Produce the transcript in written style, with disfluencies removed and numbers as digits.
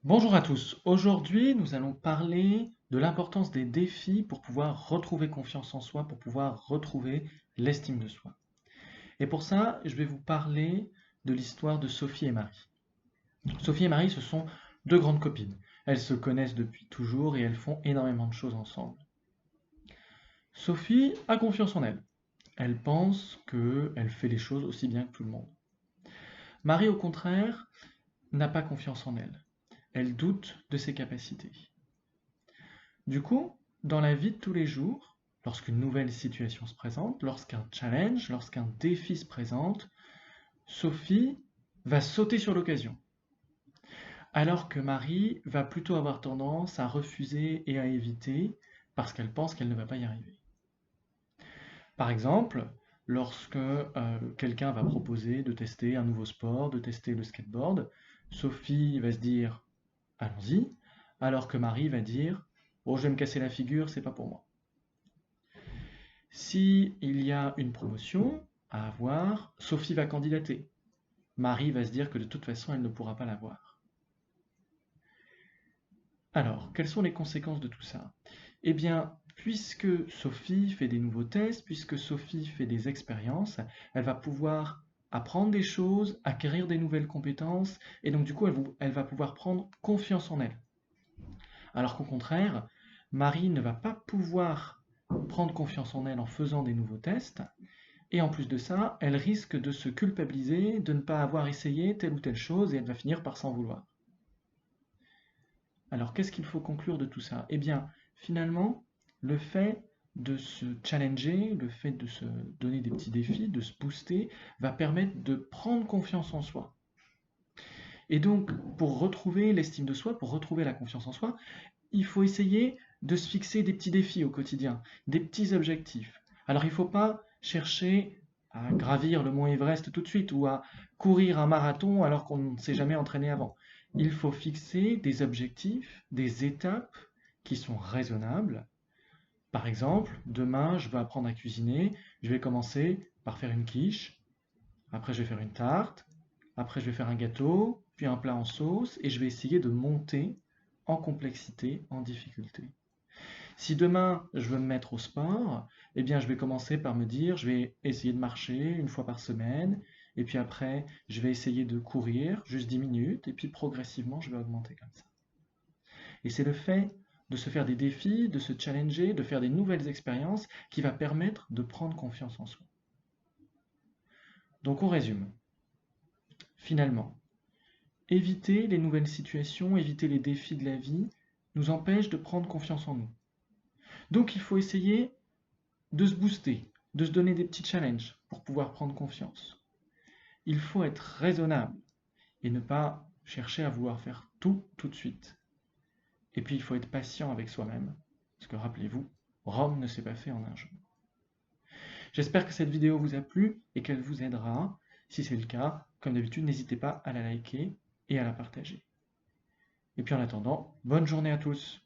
Bonjour à tous. Aujourd'hui, nous allons parler de l'importance des défis pour pouvoir retrouver confiance en soi, pour pouvoir retrouver l'estime de soi. Et pour ça, je vais vous parler de l'histoire de Sophie et Marie. Sophie et Marie, ce sont deux grandes copines. Elles se connaissent depuis toujours et elles font énormément de choses ensemble. Sophie a confiance en elle. Elle pense qu'elle fait les choses aussi bien que tout le monde. Marie, au contraire, n'a pas confiance en elle. Elle doute de ses capacités. Du coup, dans la vie de tous les jours, lorsqu'une nouvelle situation se présente, lorsqu'un challenge, lorsqu'un défi se présente, Sophie va sauter sur l'occasion, alors que Marie va plutôt avoir tendance à refuser et à éviter parce qu'elle pense qu'elle ne va pas y arriver. Par exemple, lorsque quelqu'un va proposer de tester un nouveau sport, de tester le skateboard, Sophie va se dire allons-y, alors que Marie va dire oh, je vais me casser la figure, c'est pas pour moi. Si il y a une promotion à avoir, Sophie va candidater. Marie va se dire que de toute façon, elle ne pourra pas l'avoir. Alors, quelles sont les conséquences de tout ça? Eh bien, puisque Sophie fait des nouveaux tests, puisque Sophie fait des expériences, elle va pouvoir apprendre des choses, acquérir des nouvelles compétences, et donc du coup, elle va pouvoir prendre confiance en elle. Alors qu'au contraire, Marie ne va pas pouvoir prendre confiance en elle en faisant des nouveaux tests, et en plus de ça, elle risque de se culpabiliser de ne pas avoir essayé telle ou telle chose et elle va finir par s'en vouloir. Alors qu'est-ce qu'il faut conclure de tout ça? Eh bien, finalement, le fait de se challenger, le fait de se donner des petits défis, de se booster, va permettre de prendre confiance en soi. Et donc, pour retrouver l'estime de soi, pour retrouver la confiance en soi, il faut essayer de se fixer des petits défis au quotidien, des petits objectifs. Alors il ne faut pas chercher à gravir le mont Everest tout de suite ou à courir un marathon alors qu'on ne s'est jamais entraîné avant. Il faut fixer des objectifs, des étapes qui sont raisonnables. Par exemple, demain, je veux apprendre à cuisiner. Je vais commencer par faire une quiche. Après, je vais faire une tarte. Après, je vais faire un gâteau, puis un plat en sauce. Et je vais essayer de monter en complexité, en difficulté. Si demain je veux me mettre au sport, eh bien je vais commencer par me dire, je vais essayer de marcher une fois par semaine, et puis après je vais essayer de courir juste 10 minutes, et puis progressivement je vais augmenter comme ça. Et c'est le fait de se faire des défis, de se challenger, de faire des nouvelles expériences qui va permettre de prendre confiance en soi. Donc on résume. Finalement, éviter les nouvelles situations, éviter les défis de la vie nous empêche de prendre confiance en nous. Donc il faut essayer de se booster, de se donner des petits challenges pour pouvoir prendre confiance. Il faut être raisonnable et ne pas chercher à vouloir faire tout de suite. Et puis il faut être patient avec soi-même, parce que rappelez-vous, Rome ne s'est pas fait en un jour. J'espère que cette vidéo vous a plu et qu'elle vous aidera. Si c'est le cas, comme d'habitude, n'hésitez pas à la liker et à la partager. Et puis en attendant, bonne journée à tous.